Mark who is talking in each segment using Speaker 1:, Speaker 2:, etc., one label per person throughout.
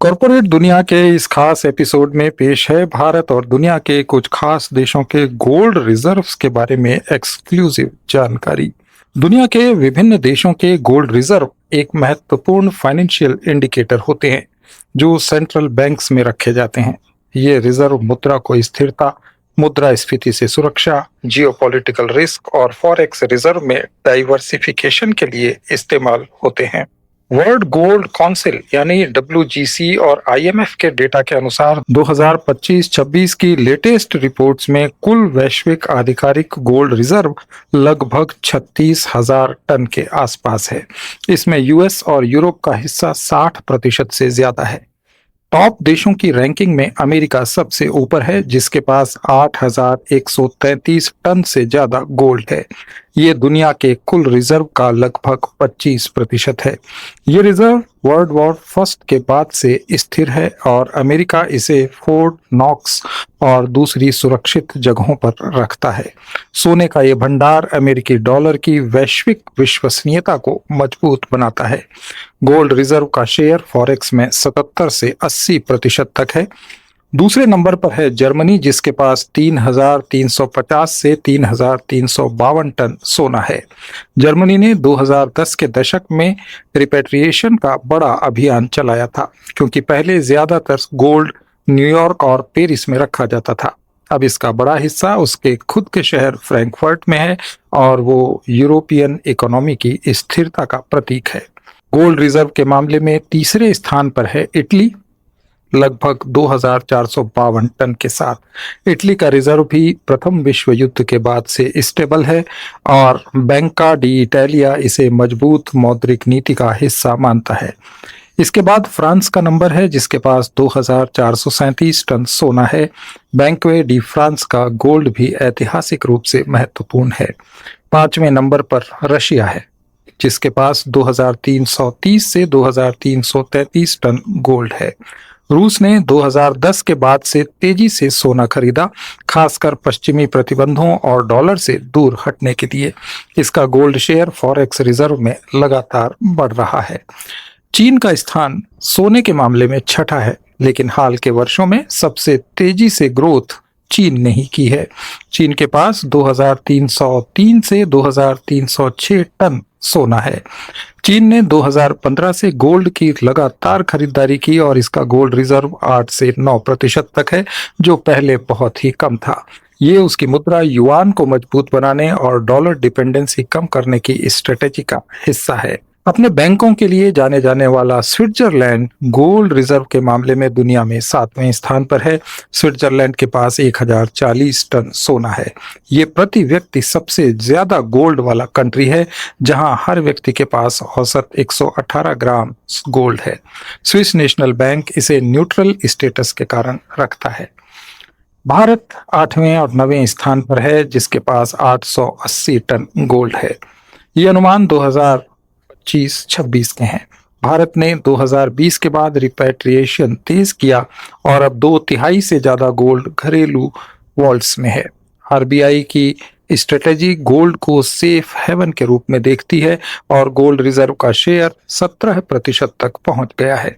Speaker 1: Corporate दुनिया के इस खास एपिसोड में पेश है भारत और दुनिया के कुछ खास देशों के गोल्ड रिजर्व्स के बारे में एक्सक्लूसिव जानकारी। दुनिया के विभिन्न देशों के गोल्ड रिजर्व एक महत्वपूर्ण फाइनेंशियल इंडिकेटर होते हैं जो सेंट्रल बैंक्स में रखे जाते हैं। ये रिजर्व मुद्रा को स्थिरता, मुद्रास्फीति से सुरक्षा, जियोपॉलिटिकल रिस्क और फॉरेक्स रिजर्व में डाइवर्सिफिकेशन के लिए इस्तेमाल होते हैं। वर्ल्ड गोल्ड काउंसिल यानी WGC और IMF के डेटा के अनुसार 2025-26 की लेटेस्ट रिपोर्ट्स में कुल वैश्विक आधिकारिक गोल्ड रिजर्व लगभग 36,000 टन के आसपास है। इसमें US और यूरोप का हिस्सा 60% से ज्यादा है। टॉप देशों की रैंकिंग में अमेरिका सबसे ऊपर है जिसके पास 8,133 टन से ज्यादा गोल्ड है। ये दुनिया के कुल रिजर्व का लगभग 25% है। ये रिजर्व वर्ल्ड वॉर फर्स्ट के बाद से स्थिर है और अमेरिका इसे फोर्ट नॉक्स और दूसरी सुरक्षित जगहों पर रखता है। सोने का ये भंडार अमेरिकी डॉलर की वैश्विक विश्वसनीयता को मजबूत बनाता है। गोल्ड रिजर्व का शेयर फॉरेक्स में 77 से 80% तक है। दूसरे नंबर पर है जर्मनी जिसके पास 3,350 से 3,352 टन सोना है। जर्मनी ने 2010 के दशक में रिपेट्रिएशन का बड़ा अभियान चलाया था क्योंकि पहले ज्यादातर गोल्ड न्यूयॉर्क और पेरिस में रखा जाता था। अब इसका बड़ा हिस्सा उसके खुद के शहर फ्रैंकफर्ट में है और वो यूरोपियन इकोनॉमी की स्थिरता का प्रतीक है। गोल्ड रिजर्व के मामले में तीसरे स्थान पर है इटली, लगभग 2,452 टन के साथ। इटली का रिजर्व भी प्रथम विश्व युद्ध के बाद से स्टेबल है और बैंका डी इटालिया इसे मजबूत मौद्रिक नीति का हिस्सा मानता है। इसके बाद फ्रांस का नंबर है जिसके पास 2,437 टन सोना है। बैंकवे डी फ्रांस का गोल्ड भी ऐतिहासिक रूप से महत्वपूर्ण है। पांचवें नंबर पर रशिया है जिसके पास 2,330 से 2,333 टन गोल्ड है। रूस ने 2010 के बाद से तेजी से सोना खरीदा, खासकर पश्चिमी प्रतिबंधों और डॉलर से दूर हटने के लिए। इसका गोल्ड शेयर फॉरेक्स रिजर्व में लगातार बढ़ रहा है। चीन का स्थान सोने के मामले में छठा है, लेकिन हाल के वर्षों में सबसे तेजी से ग्रोथ चीन ने ही की है। चीन के पास 2,303 से 2,306 टन सोना है। चीन ने 2015 से गोल्ड की लगातार खरीदारी की और इसका गोल्ड रिजर्व 8 से 9% तक है, जो पहले बहुत ही कम था। ये उसकी मुद्रा युआन को मजबूत बनाने और डॉलर डिपेंडेंसी कम करने की स्ट्रेटेजी का हिस्सा है। अपने बैंकों के लिए जाने जाने वाला स्विट्जरलैंड गोल्ड रिजर्व के मामले में दुनिया में 7वें स्थान पर है। स्विट्जरलैंड के पास 1,040 टन सोना है। ये प्रति व्यक्ति सबसे ज्यादा गोल्ड वाला कंट्री है, जहां हर व्यक्ति के पास औसत 118 ग्राम गोल्ड है। स्विस नेशनल बैंक इसे न्यूट्रल स्टेटस के कारण रखता है। भारत 8वें और 9वें स्थान पर है जिसके पास 880 टन गोल्ड है। ये अनुमान 2025-26 के हैं। भारत ने 2020 के बाद रिपैट्रिएशन तेज किया और अब 2/3 से ज्यादा गोल्ड घरेलू वॉल्ट्स में है। RBI की स्ट्रेटेजी गोल्ड को सेफ हेवन के रूप में देखती है और गोल्ड रिजर्व का शेयर 17% तक पहुंच गया है।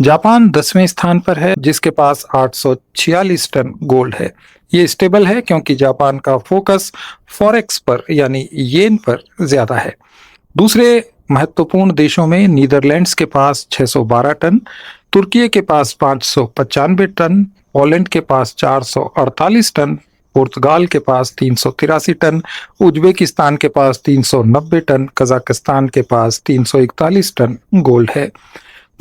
Speaker 1: जापान 10वें स्थान पर है जिसके पास 846 टन गोल्ड है। ये स्टेबल है क्योंकि जापान का फोकस फॉरेक्स पर यानी येन पर ज्यादा है। दूसरे महत्वपूर्ण देशों में नीदरलैंड्स के पास 612 टन, तुर्की के पास 595 टन, पोलैंड के पास 448 टन, पुर्तगाल के पास 383 टन, उज्बेकिस्तान के पास 390 टन, कजाकिस्तान के पास 341 टन गोल्ड है।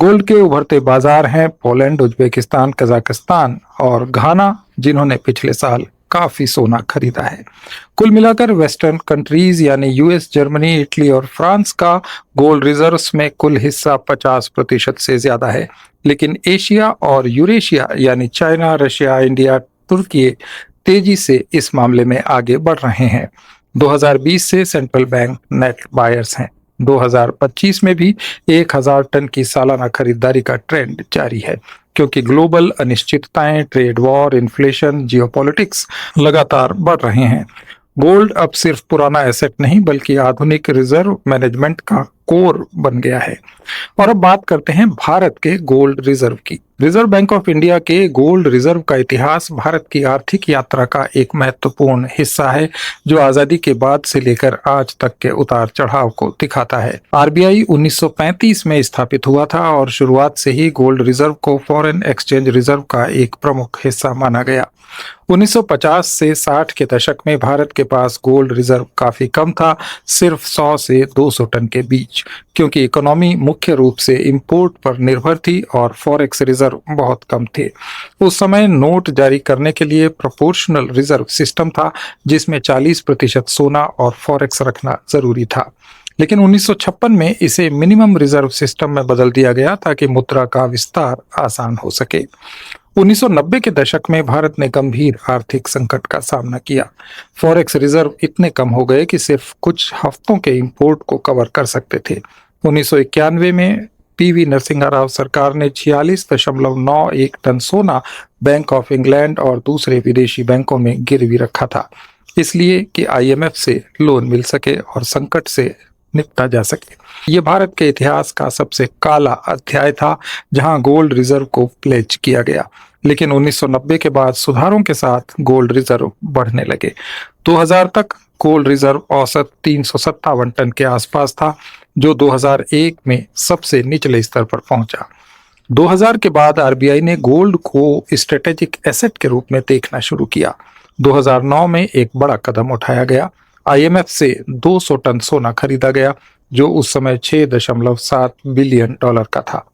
Speaker 1: गोल्ड के उभरते बाजार हैं पोलैंड, उज्बेकिस्तान, कजाकिस्तान और घाना, जिन्होंने पिछले साल काफी सोना खरीदा है। कुल मिलाकर वेस्टर्न कंट्रीज यानी US, जर्मनी, इटली और फ्रांस का गोल्ड रिजर्व्स में कुल हिस्सा 50% से ज्यादा है, लेकिन एशिया और यूरेशिया यानी चाइना, रशिया, इंडिया, तुर्की तेजी से इस मामले में आगे बढ़ रहे हैं। 2020 से सेंट्रल बैंक नेट बायर्स हैं। 2025 में भी 1,000 टन की सालाना खरीदारी का ट्रेंड जारी है क्योंकि ग्लोबल अनिश्चितताएं, ट्रेड वॉर, इन्फ्लेशन, जियोपॉलिटिक्स लगातार बढ़ रहे हैं। गोल्ड अब सिर्फ पुराना एसेट नहीं बल्कि आधुनिक रिजर्व मैनेजमेंट का कोर बन गया है। और अब बात करते हैं भारत के गोल्ड रिजर्व की। रिजर्व बैंक ऑफ इंडिया के गोल्ड रिजर्व का इतिहास भारत की आर्थिक यात्रा का एक महत्वपूर्ण हिस्सा है, जो आजादी के बाद से लेकर आज तक के उतार चढ़ाव को दिखाता है। आरबीआई 1935 में स्थापित हुआ था और शुरुआत से ही गोल्ड रिजर्व को फॉरेन एक्सचेंज रिजर्व का एक प्रमुख हिस्सा माना गया। 1950 से 60 के दशक में भारत के पास गोल्ड रिजर्व काफी कम था, सिर्फ 100 से 200 टन के बीच, क्योंकि इकोनॉमी मुख्य रूप से इंपोर्ट पर निर्भर थी और फॉरेक्स रिजर्व बहुत कम थे। उस समय नोट जारी करने के लिए प्रोपोर्शनल रिजर्व सिस्टम था, जिसमें 40% सोना और फॉरेक्स रखना जरूरी था। लेकिन 1956 में इसे मिनिमम रिजर्व सिस्टम में बदल दिया गया ताकि मुद्रा का विस्तार आसान हो सके। 1990 के दशक में भारत ने गंभीर आर्थिक संकट का सामना किया। फॉरेक्स रिजर्व इतने कम हो गए कि सिर्फ कुछ हफ्तों के इंपोर्ट को कवर कर सकते थे। 1991 में पीवी नरसिंहा राव सरकार ने 46.91 टन सोना बैंक ऑफ इंग्लैंड और दूसरे विदेशी बैंकों में गिरवी रखा था, इसलिए कि आईएमएफ से लोन मिल सके और संकट से निपटा जा सके। ये भारत के इतिहास का सबसे काला अध्याय था, जहां गोल्ड रिजर्व को प्लेज किया गया। लेकिन 1990 के बाद सुधारों के साथ गोल्ड रिजर्व बढ़ने लगे। 2000 तक गोल्ड रिजर्व औसत 357 टन के आसपास था, जो 2001 में सबसे निचले स्तर पर पहुंचा। 2000 के बाद आरबीआई ने गोल्ड को स्ट्रेटेजिक एसेट के रूप में देखना शुरू किया। 2009 में एक बड़ा कदम उठाया गया। आईएमएफ से 200 टन सोना खरीदा गया, जो उस समय $6.7 बिलियन का था।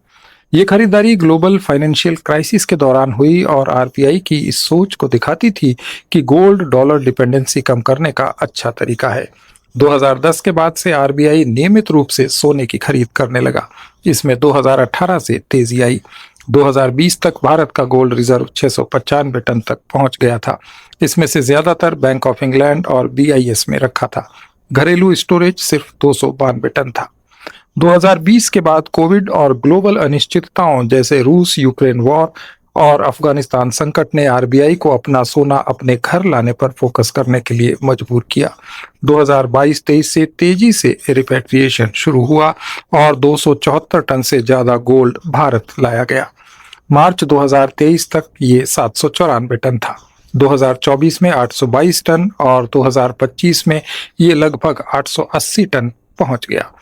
Speaker 1: ये खरीदारी ग्लोबल फाइनेंशियल क्राइसिस के दौरान हुई और आरबीआई की इस सोच को दिखाती थी कि गोल्ड डॉलर डिपेंडेंसी कम करने का अच्छा तरीका है। 2010 के बाद से आरबीआई नियमित रूप से सोने की खरीद करने लगा। इसमें 2018 से तेजी आई। 2020 तक भारत का गोल्ड रिजर्व 695 टन तक पहुंच गया था। इसमें से ज्यादातर बैंक ऑफ इंग्लैंड और बीआईएस में रखा था। घरेलू स्टोरेज सिर्फ 292 टन था। 2020 के बाद कोविड और ग्लोबल अनिश्चितताओं जैसे रूस यूक्रेन वॉर और अफगानिस्तान संकट ने आरबीआई को अपना सोना अपने घर लाने पर फोकस करने के लिए मजबूर किया। 2022-23 से तेजी से रिपैट्रिएशन शुरू हुआ और 274 टन से ज्यादा गोल्ड भारत लाया गया। मार्च 2023 तक ये 794 टन था। 2024 में 822 टन और 2025 में ये लगभग 880 टन पहुंच गया।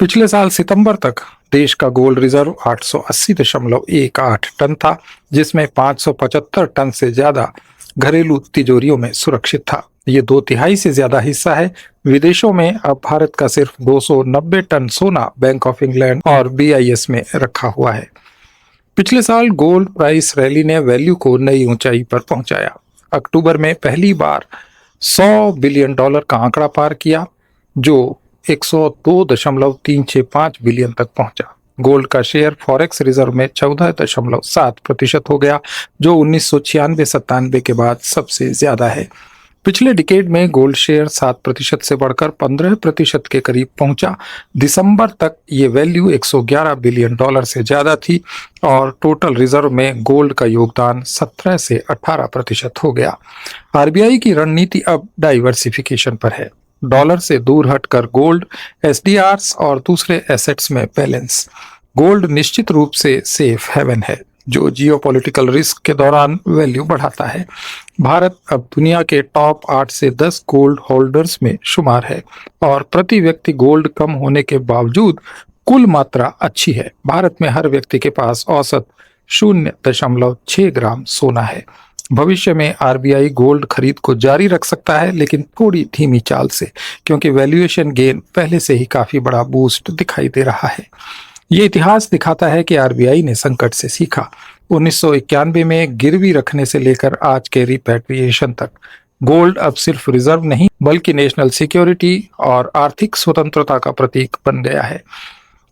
Speaker 1: पिछले साल सितंबर तक देश का गोल्ड रिजर्व 880.18 टन था, जिसमें 575 टन से ज्यादा घरेलू तिजोरियों में सुरक्षित था। ये 2/3 से ज्यादा हिस्सा है। विदेशों में अब भारत का सिर्फ 290 टन सोना बैंक ऑफ इंग्लैंड और बीआईएस में रखा हुआ है। पिछले साल गोल्ड प्राइस रैली ने वैल्यू को नई ऊंचाई पर पहुंचाया। अक्टूबर में पहली बार $100 बिलियन का आंकड़ा पार किया, जो 102.365 बिलियन तक पहुंचा। गोल्ड का शेयर फॉरेक्स रिजर्व में 14.7% हो गया, जो 1996-97 के बाद सबसे ज्यादा है। पिछले डिकेड में गोल्ड शेयर 7% से बढ़कर 15% के करीब पहुंचा। दिसंबर तक ये वैल्यू $111 बिलियन से ज्यादा थी और टोटल रिजर्व में गोल्ड का योगदान 17 से 18% हो गया। आरबीआई की रणनीति अब डाइवर्सिफिकेशन पर है। डॉलर से दूर हटकर गोल्ड, एसडीआर्स और दूसरे एसेट्स में बैलेंस। गोल्ड निश्चित रूप से सेफ हेवन है, जो जियोपॉलिटिकल रिस्क के दौरान वैल्यू बढ़ाता है। भारत अब दुनिया के टॉप 8 से 10 गोल्ड होल्डर्स में शुमार है और प्रति व्यक्ति गोल्ड कम होने के बावजूद कुल मात्रा अच्छी है। भारत में हर व्यक्ति के पास औसत 0.6 ग्राम सोना है। भविष्य में आरबीआई गोल्ड खरीद को जारी रख सकता है, लेकिन थोड़ी धीमी चाल से, क्योंकि वैल्यूएशन गेन पहले से ही काफी बड़ा बूस्ट दिखाई दे रहा है। ये इतिहास दिखाता है कि आरबीआई ने संकट से सीखा। 1991 में गिरवी रखने से लेकर आज के रिपैट्रिएशन तक गोल्ड अब सिर्फ रिजर्व नहीं, बल्कि नेशनल सिक्योरिटी और आर्थिक स्वतंत्रता का प्रतीक बन गया है।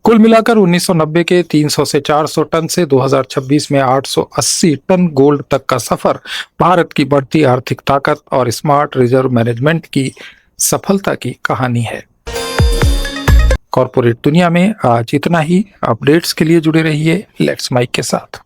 Speaker 1: कुल मिलाकर 1990 के 300 से 400 टन से 2026 में 880 टन गोल्ड तक का सफर भारत की बढ़ती आर्थिक ताकत और स्मार्ट रिजर्व मैनेजमेंट की सफलता की कहानी है। कॉर्पोरेट दुनिया में आज इतना ही। अपडेट्स के लिए जुड़े रहिए लेट्स माइक के साथ।